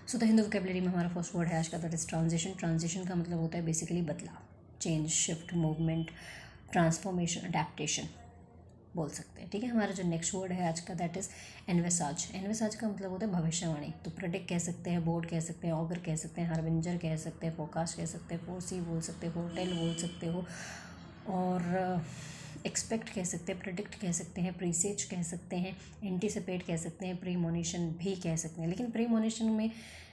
So the Hindu vocabulary में हमारा first word है आज का, दैट इज ट्रांजिशन। ट्रांजिशन का मतलब होता है बेसिकली बदलाव, change, shift, movement, transformation, adaptation बोल सकते हैं। ठीक है, हमारा जो नेक्स्ट वर्ड है आज का दैट इज एनवेसाज। एनवेसाज का मतलब होता है भविष्यवाणी। तो प्रेडिक्ट कह सकते हैं, बोर्ड कह सकते हैं, ऑगर कह सकते हैं, हार्बिंजर कह सकते हैं, फोरकास्ट कह सकते हैं, फोरसी बोल सकते हो, फोरटेल बोल सकते हो, और एक्सपेक्ट कह सकते हैं, प्रेडिक्ट कह सकते हैं, प्रीसेज कह सकते हैं, एंटीसिपेट कह सकते हैं, प्रीमोनिशन भी कह सकते हैं। लेकिन प्रीमोनिशन में,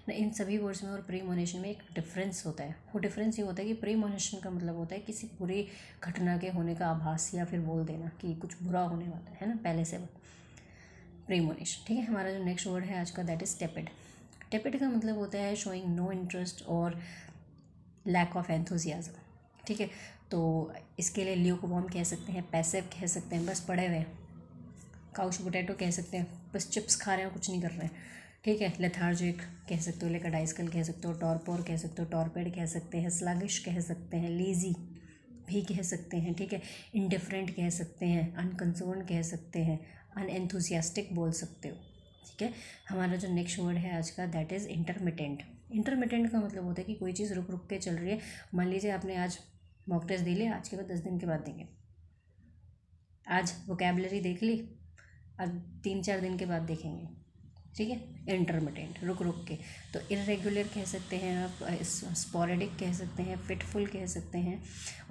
इन सभी वर्ड्स में और प्रीमोनिशन में एक डिफरेंस होता है। वो डिफरेंस ये होता है कि प्रीमोनिशन का मतलब होता है किसी बुरी घटना के होने का आभास या फिर बोल देना कि कुछ बुरा होने वाला है ना, पहले से प्रीमोनिशन। ठीक है, हमारा जो नेक्स्ट वर्ड है आज का दैट इज टेपिड। टेपिड का मतलब होता है शोइंग नो इंटरेस्ट और लैक ऑफ एंथुजियाज्म। ठीक है, तो इसके लिए ल्यूकवार्म कह सकते हैं, पैसिव कह सकते हैं, बस पड़े हुए हैं, काउच पोटैटो कह सकते हैं, बस चिप्स खा रहे हैं, कुछ नहीं कर रहे हैं। ठीक है, लेथार्जिक कह सकते हो, लेकाडाइस्कल कह सकते हो, टॉर्पोर कह सकते हो, टॉर्पेड कह सकते हैं, स्लगिश कह सकते हैं, लेजी भी कह सकते हैं। ठीक है, इंडिफरेंट कह सकते हैं, अनकंसर्न कह सकते हैं, अनएंथुसियास्टिक बोल सकते हो। ठीक है, हमारा जो नेक्स्ट वर्ड है आज का दैट इज़ इंटरमिटेंट। इंटरमिटेंट का मतलब होता है कि कोई चीज़ रुक रुक के चल रही है। मान लीजिए आपने आज मॉक टेस्ट दे लिया, आज के बाद 10 दिन के बाद देंगे, आज वोकेबलरी देख ली, अब 3-4 दिन के बाद देखेंगे। ठीक है, इंटरमिटेंट, रुक रुक के। तो इरेगुलर कह सकते हैं आप, स्पोरेडिक कह सकते हैं, फिटफुल कह सकते हैं,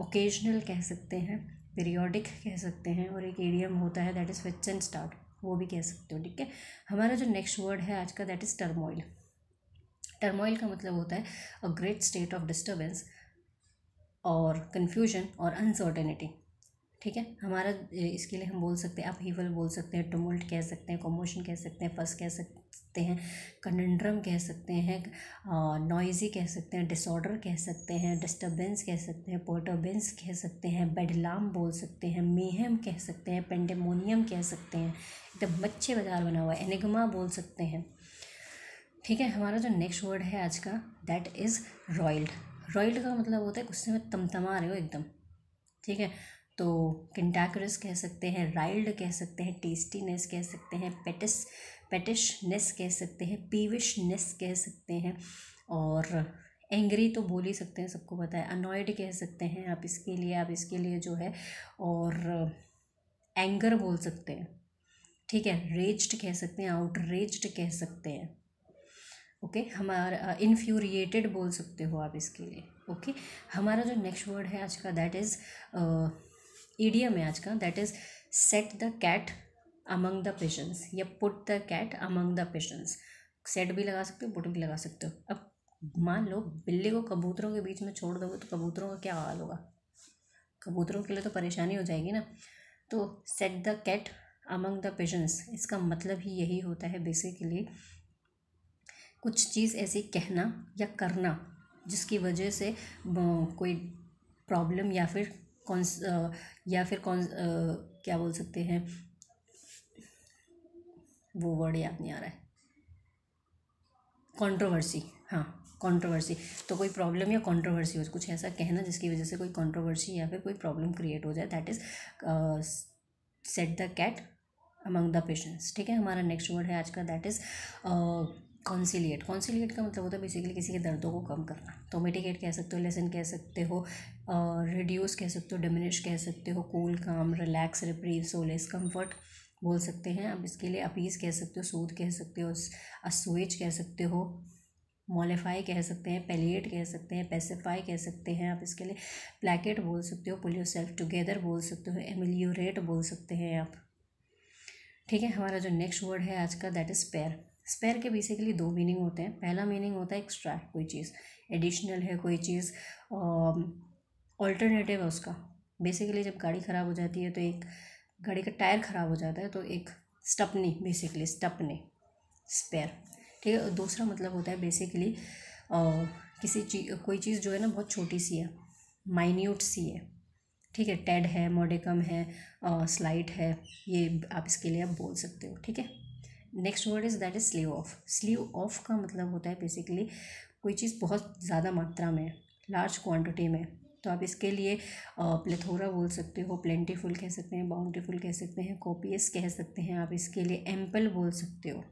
ओकेजनल कह सकते हैं, पीरियोडिक कह सकते हैं, और एक इडियम होता है that is fits and start, वो भी कह सकते हो। ठीक है, हमारा जो नेक्स्ट वर्ड है आज का दैट इज़ टर्मोइल। टर्मोइल का मतलब होता है a great state of disturbance और कन्फ्यूजन और अनसर्टेनिटी। ठीक है, हमारा इसके लिए हम बोल सकते हैं अपहीवल बोल सकते हैं, टुमुल्ट कह सकते हैं, कॉमोशन कह सकते हैं, फस कह सकते हैं, कंडंड्रम कह सकते हैं, नॉइजी कह सकते हैं, डिसऑर्डर कह सकते हैं, डिस्टर्बेंस कह सकते हैं, पर्टर्बेंस कह सकते हैं, बेडलाम बोल सकते हैं, मेहम कह सकते हैं, पेंडेमोनियम कह सकते हैं, एकदम मच्छी बाजार बना हुआ है, एनिग्मा बोल सकते हैं। ठीक है, हमारा जो नेक्स्ट वर्ड है आज का दैट इज़ रॉयल्ड। रॉयल्ड का मतलब होता है गुस्से में तमतमा रहे हो एकदम। ठीक है, तो कंटैक्टरस कह सकते हैं, राइल्ड कह सकते हैं, टेस्टीनेस कह सकते हैं, पेटिशनेस कह सकते हैं, पीविशनेस कह सकते हैं, और एंग्री तो बोल ही सकते हैं, सबको पता है। अनॉयड कह सकते हैं आप इसके लिए जो है, और एंगर बोल सकते हैं। ठीक है, रेज्ड कह सकते हैं, आउटरेज्ड कह सकते हैं। ओके, हमारा इन्फ्यूरिएटेड बोल सकते हो आप इसके लिए। ओके, हमारा जो नेक्स्ट वर्ड है आज का दैट इज़ ईडियम है आज का, that is set the cat among the pigeons या put the cat among the pigeons. Set भी लगा सकते हो, पुट भी लगा सकते हो। अब मान लो बिल्ली को कबूतरों के बीच में छोड़ दोगे तो कबूतरों का क्या हाल होगा, कबूतरों के लिए तो परेशानी हो जाएगी ना। तो set the cat among the pigeons, इसका मतलब ही यही होता है बेसिकली कुछ चीज़ ऐसी कहना या करना जिसकी वजह से कोई प्रॉब्लम या फिर क्या बोल सकते हैं, वो वर्ड याद नहीं आ रहा है, कंट्रोवर्सी। हाँ, कंट्रोवर्सी। तो कोई प्रॉब्लम या कंट्रोवर्सी हो, कुछ ऐसा कहना जिसकी वजह से कोई कंट्रोवर्सी या फिर कोई प्रॉब्लम क्रिएट हो जाए, that is set the cat among the patients. ठीक है, हमारा नेक्स्ट वर्ड है आज का दैट इज़ कॉन्सिलिएट। कॉन्सिलिएट का मतलब होता है बेसिकली किसी के दर्दों को कम करना। तो मिटिगेट कह सकते हो, लेसन कह सकते हो, रिड्यूस कह सकते हो, डिमिनिश कह सकते हो, कूल, काम, रिलैक्स, रिप्रीव, सोलेस, कंफर्ट बोल सकते हैं। अब इसके लिए अपीस कह सकते हो, सूद कह सकते हो, असुएज कह सकते हो, मॉलिफाई कह सकते हैं, पेलिएट कह सकते हैं, पेसिफाई कह सकते हैं। आप इसके लिए प्लैकेट बोल सकते हो, पुल योरसेल्फ टुगेदर बोल सकते हो, एमिलियोरेट बोल सकते हैं आप। ठीक है, हमारा जो नेक्स्ट वर्ड है आज का दैट इज़ स्पेयर। स्पेयर के बेसिकली 2 मीनिंग होते हैं। पहला मीनिंग होता है एक्स्ट्रा, कोई चीज़ एडिशनल है, कोई चीज़ ऑल्टरनेटिव है उसका। बेसिकली जब गाड़ी ख़राब हो जाती है तो एक गाड़ी का टायर ख़राब हो जाता है तो एक स्टपनी, बेसिकली स्टपनी, स्पेयर। ठीक है, दूसरा मतलब होता है बेसिकली कोई चीज़ जो है ना बहुत छोटी सी है, माइन्यूट सी है। ठीक है, टेड है, मॉडिकम है, स्लाइट है, ये आप इसके लिए आप बोल सकते हो। ठीक है, next word is that is sleeve of. Sleeve of का मतलब होता है बेसिकली कोई चीज़ बहुत ज़्यादा मात्रा में, लार्ज क्वांटिटी में। तो आप इसके लिए प्लेथोरा बोल सकते हो, प्लेंटीफुल कह सकते हैं, बाउंटीफुल कह सकते हैं, कॉपियस कह सकते हैं। आप इसके लिए एम्पल बोल सकते हो।